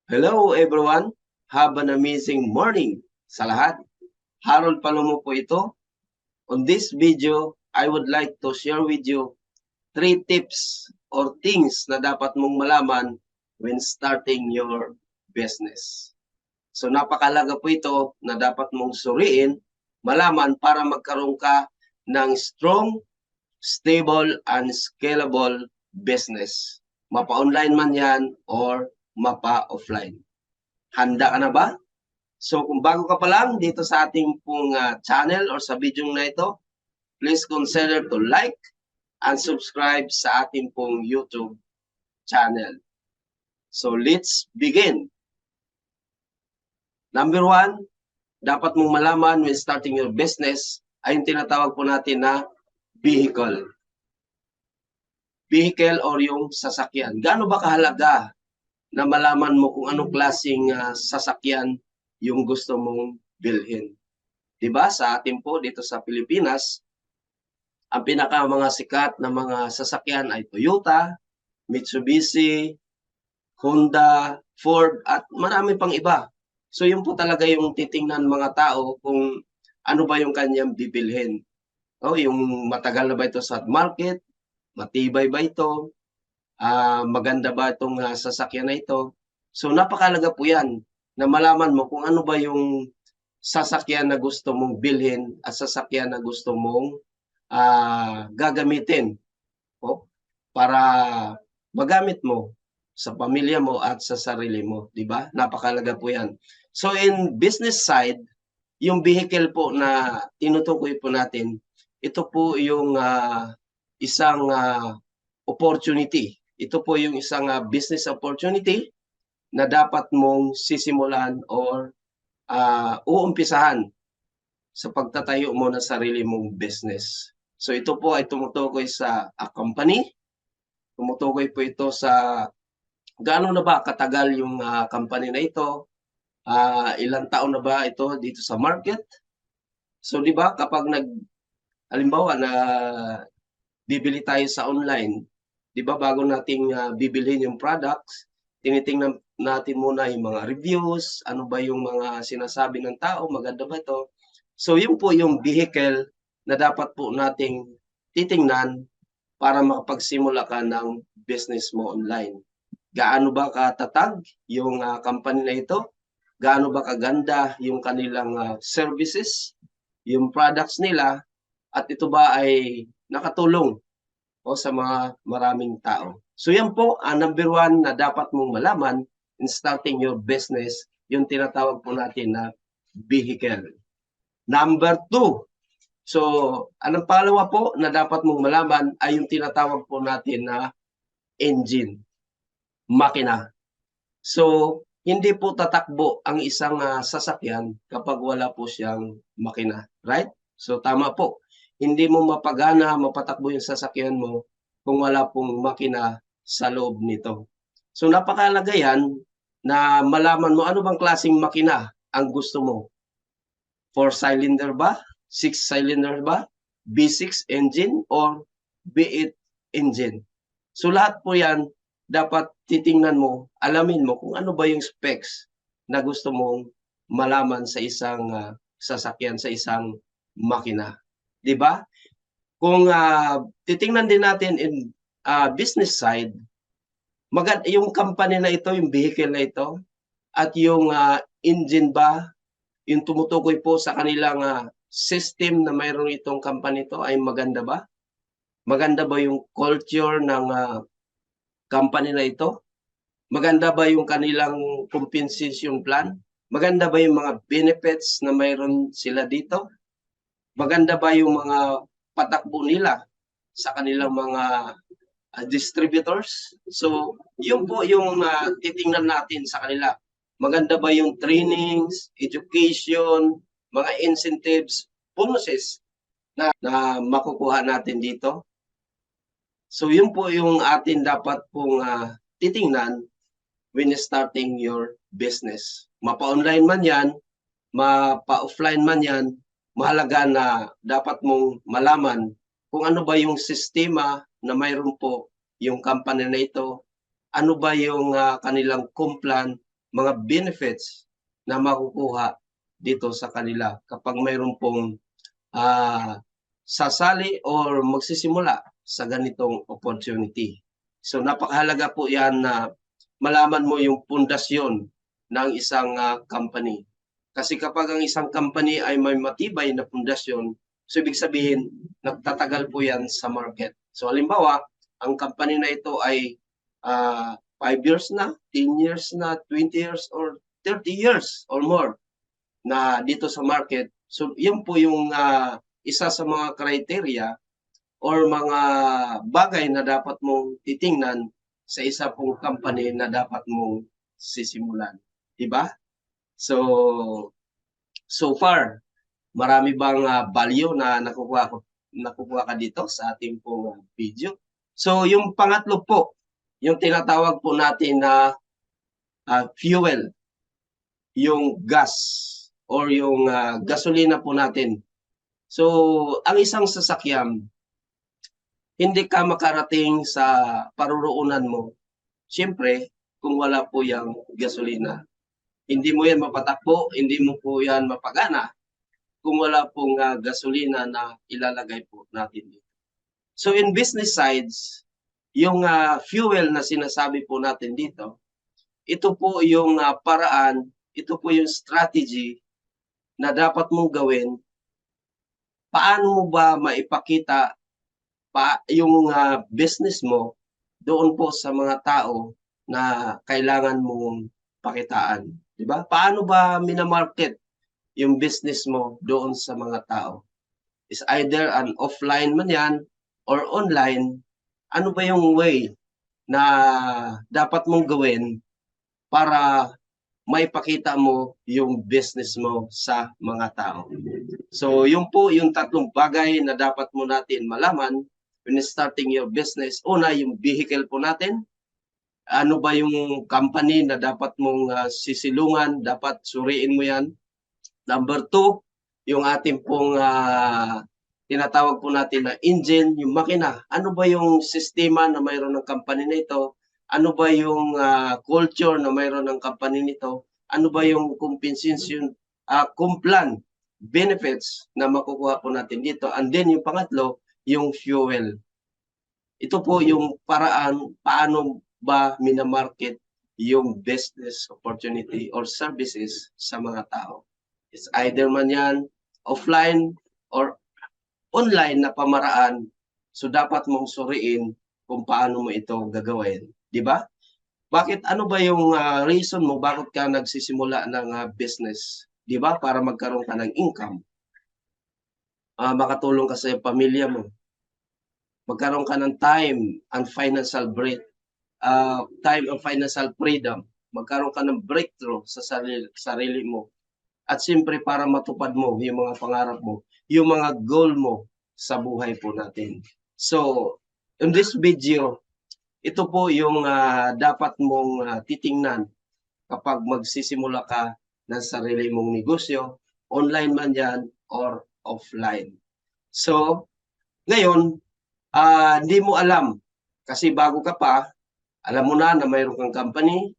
Hello everyone! Have an amazing morning sa lahat. Harold Palomo po ito. On this video, I would like to share with you 3 tips or things na dapat mong malaman when starting your business. So napakalaga po ito na dapat mong suriin, malaman para magkaroon ka ng strong, stable, and scalable business. Mapa-online man yan or mapa-offline. Handa ka na ba? So kung bago ka pa lang dito sa ating pong channel or sa video na ito, please consider to like and subscribe sa ating pong YouTube channel. So let's begin. Number 1, dapat mong malaman when starting your business ay yung tinatawag po natin na vehicle. Vehicle or yung sasakyan. Gaano ba kahalaga na malaman mo kung anong klaseng sasakyan yung gusto mong bilhin? Diba sa atin po dito sa Pilipinas, ang pinaka mga sikat na mga sasakyan ay Toyota, Mitsubishi, Honda, Ford, at marami pang iba. So yun po talaga yung titingnan mga tao kung ano ba yung kanyang bibilhin. Yung matagal na ba ito sa market, matibay ba ito, maganda ba itong sasakyan na ito. So napakalaga po yan na malaman mo kung ano ba yung sasakyan na gusto mong bilhin at sasakyan na gusto mong gagamitin para magamit mo sa pamilya mo at sa sarili mo, di ba? Napakalaga po yan. So in business side, yung vehicle po na tinutukoy po natin, ito po yung isang opportunity. Ito po yung isang business opportunity na dapat mong sisimulan or uumpisahan sa pagtatayo mo ng sarili mong business. So ito po ay tumutukoy sa company. Tumutukoy po ito sa gaano na ba katagal yung company na ito, ilang taon na ba ito dito sa market. So di ba kapag halimbawa na bibili tayo sa online, di ba bago nating bibilhin yung products, tinitingnan natin muna yung mga reviews, ano ba yung mga sinasabi ng tao, maganda ba ito. So yun po yung vehicle na dapat po nating titingnan para makapagsimula ka ng business mo online. Gaano ba katatag yung company na ito? Gaano ba kaganda yung kanilang services, yung products nila, at ito ba ay nakatulong sa mga maraming tao. So yan po, number 1 na dapat mong malaman in starting your business, yung tinatawag po natin na vehicle. Number 2, so anong pangalawa po na dapat mong malaman ay yung tinatawag po natin na engine, makina. So hindi po tatakbo ang isang sasakyan kapag wala po siyang makina, right? So tama po. Hindi mo mapagana, mapatakbo yung sasakyan mo kung wala pong makina sa loob nito. So napakahalaga yan na malaman mo ano bang klaseng makina ang gusto mo. 4-cylinder ba? 6-cylinder ba? V6 engine or V8 engine? So lahat po yan dapat titingnan mo, alamin mo kung ano ba yung specs na gusto mong malaman sa isang sasakyan, sa isang makina. Di ba? Kung titingnan din natin in business side, yung company na ito, yung vehicle na ito, at yung engine ba, yung tumutukoy po sa kanilang system na mayroon itong company ito ay maganda ba? Maganda ba yung culture ng company na ito? Maganda ba yung kanilang compensation plan? Maganda ba yung mga benefits na mayroon sila dito? Maganda ba yung mga patakbo nila sa kanilang mga distributors? So, yun po yung titingnan natin sa kanila. Maganda ba yung trainings, education, mga incentives, bonuses na makukuha natin dito? So, yun po yung atin dapat pong titingnan when starting your business. Mapa-online man yan, mapa-offline man yan, mahalaga na dapat mong malaman kung ano ba yung sistema na mayroon po yung company na ito, ano ba yung kanilang complan, mga benefits na makukuha dito sa kanila kapag mayroon pong sasali or magsisimula sa ganitong opportunity. So napakahalaga po yan na malaman mo yung pundasyon ng isang company. Kasi kapag ang isang company ay may matibay na pundasyon, so ibig sabihin, nagtatagal po yan sa market. So halimbawa, ang company na ito ay 5 years na, 10 years na, 20 years or 30 years or more na dito sa market. So yun po yung isa sa mga criteria or mga bagay na dapat mong titingnan sa isa pong company na dapat mong sisimulan. Diba? So far, marami bang value na nakukuha ka dito sa ating pong video? So yung pangatlo po, yung tinatawag po natin na fuel, yung gas or yung gasolina po natin. So, ang isang sasakyan, hindi ka makarating sa paruroonan mo, siyempre, kung wala po yung gasolina. Hindi mo yan mapatakbo, hindi mo po yan mapagana kung wala pong gasolina na ilalagay po natin dito. So, in business sides, yung fuel na sinasabi po natin dito, ito po yung paraan, ito po yung strategy na dapat mong gawin. Paano mo ba maipakita yung business mo doon po sa mga tao na kailangan mong pakitaan? Diba? Paano ba minamarket yung business mo doon sa mga tao? Is either an offline man yan or online. Ano ba yung way na dapat mong gawin para maipakita mo yung business mo sa mga tao? So, yun po yung tatlong bagay na dapat mo natin malaman when starting your business. Una, yung vehicle po natin. Ano ba yung company na dapat mong sisilungan? Dapat suriin mo yan. Number 2, yung ating pong tinatawag po natin na engine, yung makina. Ano ba yung sistema na mayroon ng company na ito? Ano ba yung culture na mayroon ng company nito? Ano ba yung compensation, kumplan, benefits na makukuha po natin dito? And then yung pangatlo, yung fuel. Ito po yung paraan paano ba minamarket yung business opportunity or services sa mga tao. It's either man yan offline or online na pamaraan. So dapat mong suriin kung paano mo ito gagawin. Di ba? Bakit ano ba yung reason mo bakit ka nagsisimula ng business? Di ba? Para magkaroon ka ng income. Makatulong ka sa pamilya mo. Magkaroon ka ng time and financial freedom. Magkaroon ka ng breakthrough sa sarili mo. At siyempre para matupad mo yung mga pangarap mo, yung mga goal mo sa buhay po natin. So, in this video, ito po yung dapat mong titingnan kapag magsisimula ka ng sarili mong negosyo, online man yan or offline. So, ngayon, hindi mo alam kasi bago ka pa, alam mo na mayroon kang company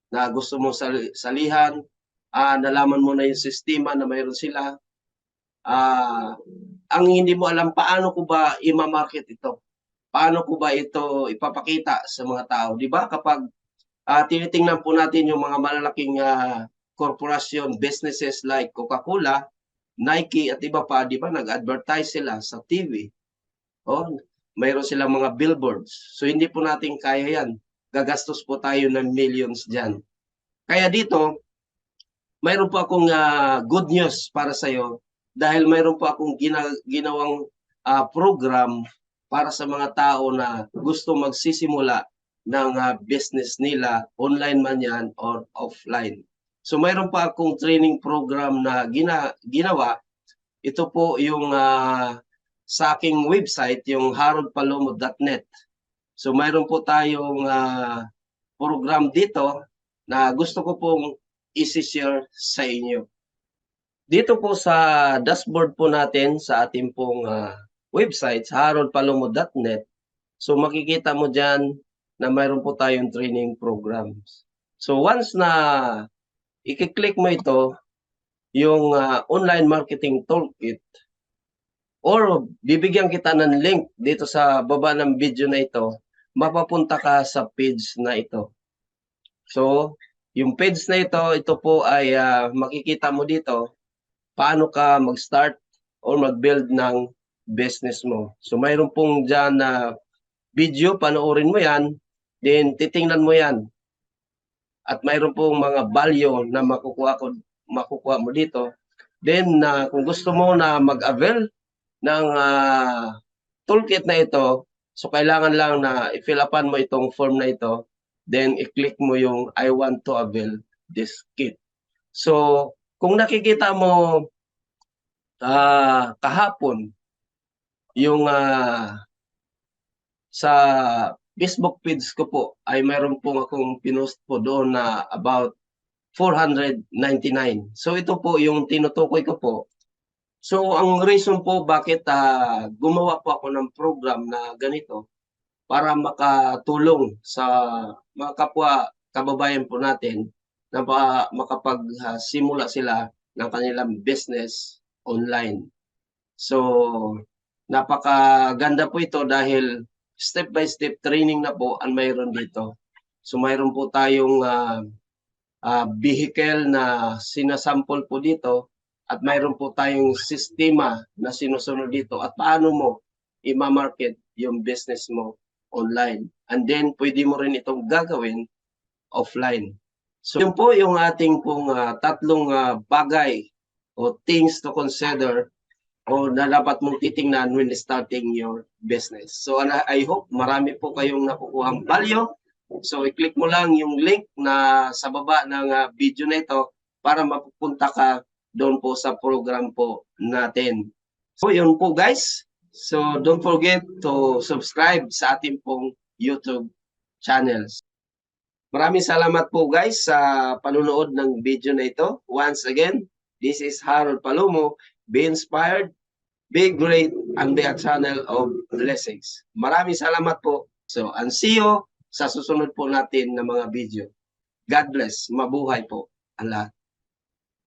na gusto mo salihan, nalaman mo na yung sistema na mayroon sila. Ang hindi mo alam, paano ko ba i-market ito? Paano ko ba ito ipapakita sa mga tao? Di ba? Kapag tinitingnan po natin yung mga malalaking korporasyon, businesses like Coca-Cola, Nike at iba pa, di ba? Nag-advertise sila sa TV. Mayroon silang mga billboards. So hindi po natin kaya yan. Gagastos po tayo ng millions dyan. Kaya dito, mayroon po akong good news para sa iyo dahil mayroon po akong ginawang program para sa mga tao na gusto magsisimula ng business nila, online man yan or offline. So mayroon pa akong training program na ginawa. Ito po yung sa aking website, yung haroldpalomo.net. So mayroon po tayong program dito na gusto ko pong i-share sa inyo. Dito po sa dashboard po natin sa ating pong website, haroldpalomo.net. So makikita mo dyan na mayroon po tayong training programs. So once na i-click mo ito, yung online marketing toolkit, or bibigyan kita ng link dito sa baba ng video na ito, mapapunta ka sa page na ito. So, yung page na ito po ay makikita mo dito paano ka mag-start or mag-build ng business mo. So, mayroon pong dyan na video, panoorin mo yan, then titingnan mo yan. At mayroon pong mga value na makukuha mo dito. Then, kung gusto mo na mag-avail ng toolkit na ito, so kailangan lang na i-fill upan mo itong form na ito, then i-click mo yung I want to avail this kit. So, kung nakikita mo kahapon, yung sa Facebook page ko po ay mayroon po akong pinost po doon na about 499. So ito po yung tinutukoy ko po. So ang reason po bakit gumawa po ako ng program na ganito para makatulong sa mga kapwa kababayan po natin na makapagsimula sila ng kanilang business online. So napakaganda po ito dahil step by step training na po ang mayroon dito. So mayroon po tayong vehicle na sinasample po dito at mayroon po tayong sistema na sinusunod dito at paano mo i-market yung business mo online. And then pwede mo rin itong gagawin offline. So yun po yung ating pong tatlong bagay o things to consider o na dapat mong titingnan when starting your business. So I hope marami po kayong nakukuhang value. So i-click mo lang yung link na sa baba ng video na ito para mapupunta ka doon po sa program po natin. So yun po guys. So don't forget to subscribe sa ating pong YouTube channels. Maraming salamat po guys sa panunood ng video na ito. Once again, this is Harold Palomo. Be inspired, be great, and be a channel of blessings. Maraming salamat po. So, and see you sa susunod po natin na mga video. God bless. Mabuhay po ang lahat.